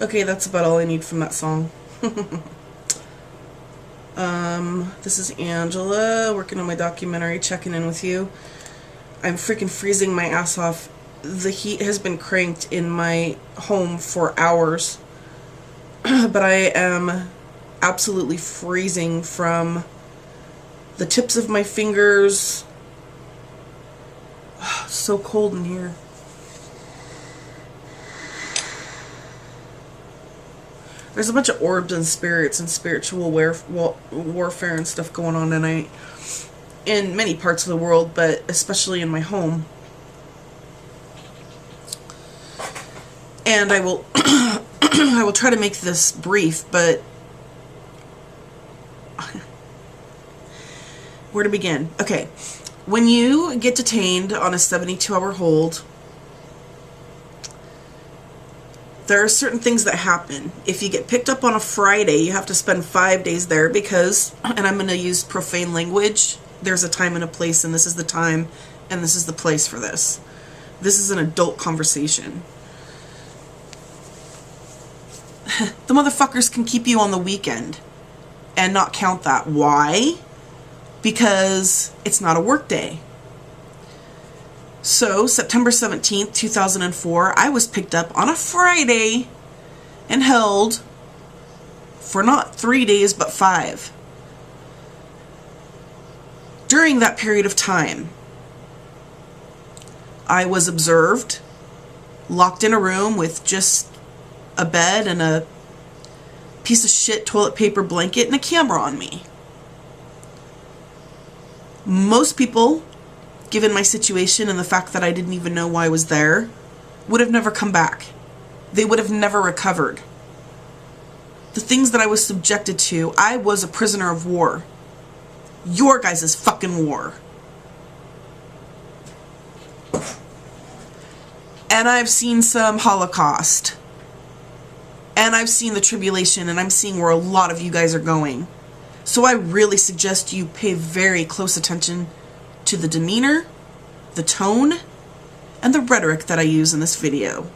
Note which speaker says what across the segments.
Speaker 1: Okay, that's about all I need from that song. This is Angela, working on my documentary, checking in with you. I'm freaking freezing my ass off. The heat has been cranked in my home for hours. But I am absolutely freezing from the tips of my fingers. So cold in here. There's a bunch of orbs and spirits and spiritual warfare and stuff going on tonight in many parts of the world, but especially in my home. And I will I will try to make this brief, but where to begin? Okay, when you get detained on a 72-hour hold, there are certain things that happen. If you get picked up on a Friday, you have to spend 5 days there because, and I'm going to use profane language, there's a time and a place, and this is the time and this is the place for this. This is an adult conversation. The motherfuckers can keep you on the weekend and not count that. Why? Because it's not a work day. So, September 17th, 2004, I was picked up on a Friday and held for not 3 days, but 5. During that period of time, I was observed, locked in a room with just a bed and a piece of shit toilet paper blanket and a camera on me. Most people, given my situation and the fact that I didn't even know why I was there, would have never come back. They would have never recovered. The things that I was subjected to, I was a prisoner of war. Your guys' fucking war. And I've seen some Holocaust. And I've seen the tribulation, and I'm seeing where a lot of you guys are going. So I really suggest you pay very close attention to the demeanor, the tone, and the rhetoric that I use in this video.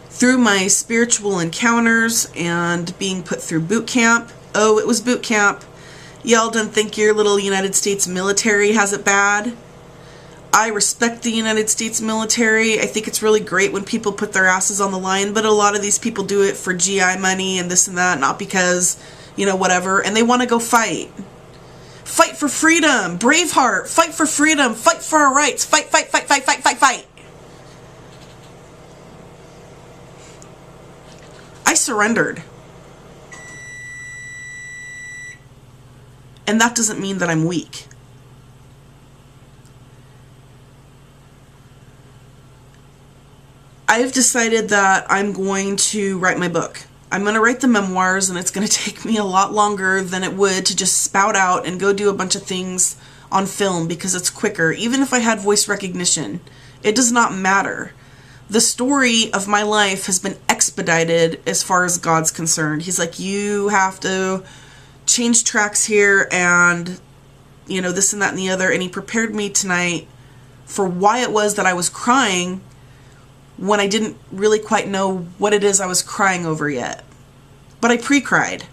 Speaker 1: Through my spiritual encounters and being put through boot camp, oh, it was boot camp. Y'all don't think your little United States military has it bad. I respect the United States military. I think it's really great when people put their asses on the line, but a lot of these people do it for GI money and this and that, not because, you know, whatever, and they want to go fight. Fight for freedom. Braveheart. Fight for freedom. Fight for our rights. Fight, fight, fight, fight, fight, fight, fight. I surrendered. And that doesn't mean that I'm weak. I've decided that I'm going to write my book. I'm going to write the memoirs, and it's going to take me a lot longer than it would to just spout out and go do a bunch of things on film because it's quicker. Even if I had voice recognition, it does not matter. The story of my life has been expedited as far as God's concerned. He's like, you have to change tracks here and, you know, this and that and the other. And he prepared me tonight for why it was that I was crying when I didn't really quite know what it is I was crying over yet. But I pre-cried.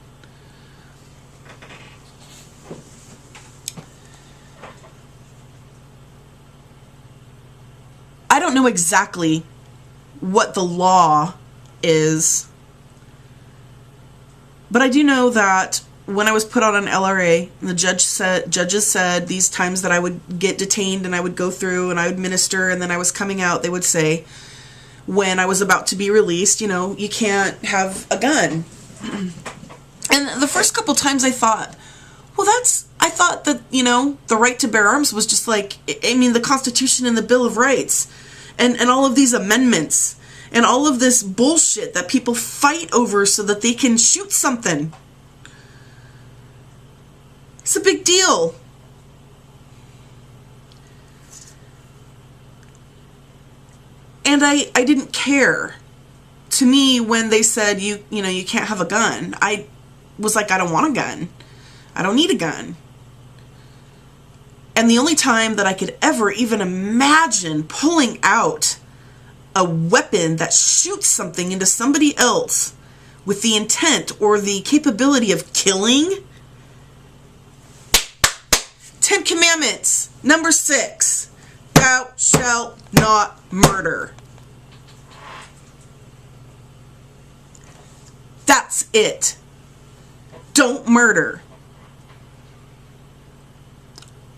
Speaker 1: I don't know exactly what the law is, but I do know that when I was put on an LRA, the judges said these times that I would get detained and I would go through and I would minister and then I was coming out, they would say, when I was about to be released, you know, you can't have a gun. And the first couple times I thought, well, I thought that, you know, the right to bear arms was just like, I mean, the Constitution and the Bill of Rights and all of these amendments and all of this bullshit that people fight over so that they can shoot something. It's a big deal. And I didn't care. To me, when they said, you know, you can't have a gun, I was like, I don't want a gun. I don't need a gun. And the only time that I could ever even imagine pulling out a weapon that shoots something into somebody else with the intent or the capability of killing. 10 Commandments, number 6, thou shalt not murder. That's it. Don't murder.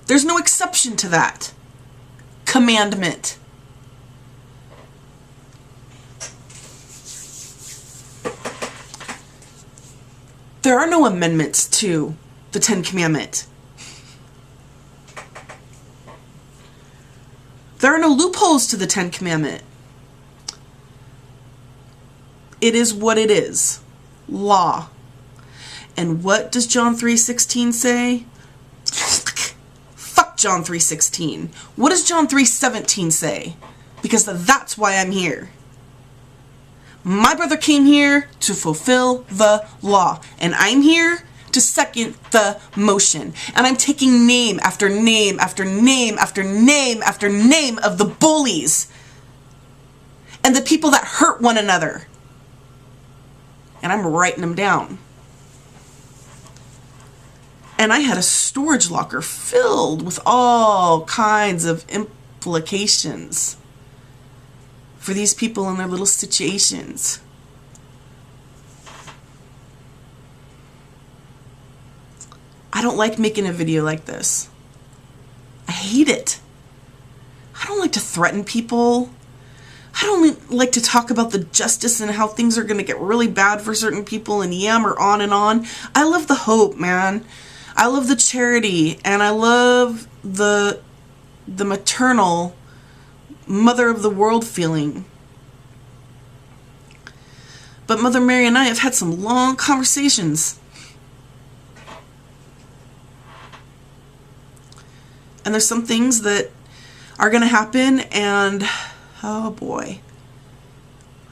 Speaker 1: There's no exception to that commandment. There are no amendments to the 10 Commandments. There are no loopholes to the 10 Commandments. It is what it is. Law. And what does John 3:16 say? Fuck John 3:16. What does John 3:17 say? Because that's why I'm here. My brother came here to fulfill the law, and I'm here to second the motion. And I'm taking name after name after name after name after name of the bullies and the people that hurt one another, and I'm writing them down. And I had a storage locker filled with all kinds of implications for these people in their little situations. I don't like making a video like this. I hate it. I don't like to threaten people. I don't like to talk about the justice and how things are going to get really bad for certain people and yammer on and on. I love the hope, man. I love the charity, and I love the maternal mother of the world feeling. But Mother Mary and I have had some long conversations. And there's some things that are going to happen, and oh boy,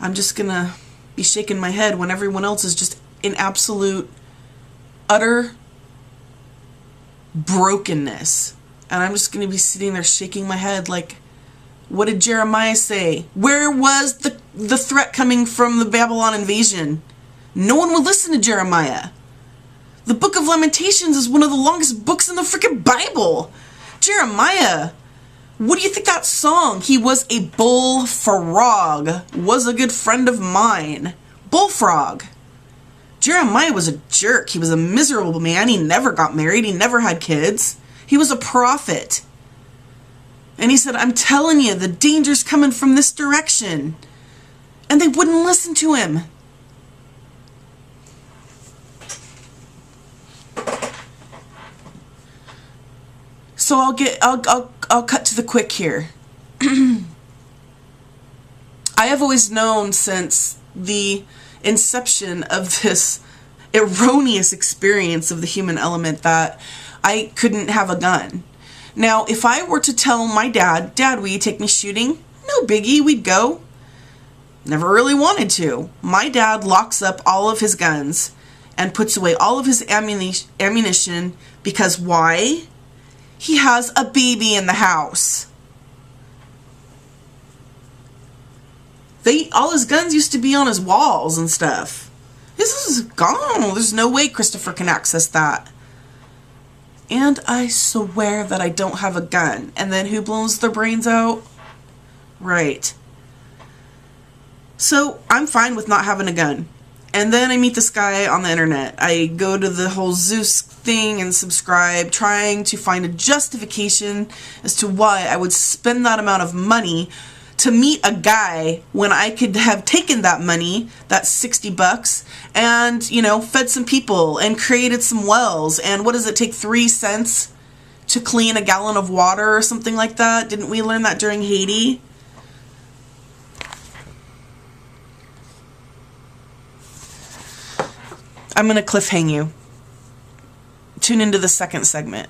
Speaker 1: I'm just going to be shaking my head when everyone else is just in absolute, utter brokenness. And I'm just going to be sitting there shaking my head like, what did Jeremiah say? Where was the threat coming from the Babylon invasion? No one would listen to Jeremiah. The Book of Lamentations is one of the longest books in the freaking Bible. Jeremiah, what do you think that song, "He was a bullfrog, was a good friend of mine"? Bullfrog. Jeremiah was a jerk. He was a miserable man. He never got married. He never had kids. He was a prophet. And he said, I'm telling you, the danger's coming from this direction. And they wouldn't listen to him. So I'll cut to the quick here. I have always known since the inception of this erroneous experience of the human element that I couldn't have a gun. Now, if I were to tell my dad, Dad, will you take me shooting? No biggie, we'd go. Never really wanted to. My dad locks up all of his guns and puts away all of his ammunition because why? He has a baby in the house. All his guns used to be on his walls and stuff. This is gone. There's no way Christopher can access that. And I swear that I don't have a gun. And then who blows their brains out? Right. So I'm fine with not having a gun. And then I meet this guy on the internet. I go to the whole Zeus thing and subscribe, trying to find a justification as to why I would spend that amount of money to meet a guy when I could have taken that money, that $60, and, you know, fed some people and created some wells. And what does it take, 3 cents to clean a gallon of water or something like that? Didn't we learn that during Haiti? I'm going to cliffhang you. Tune into the second segment.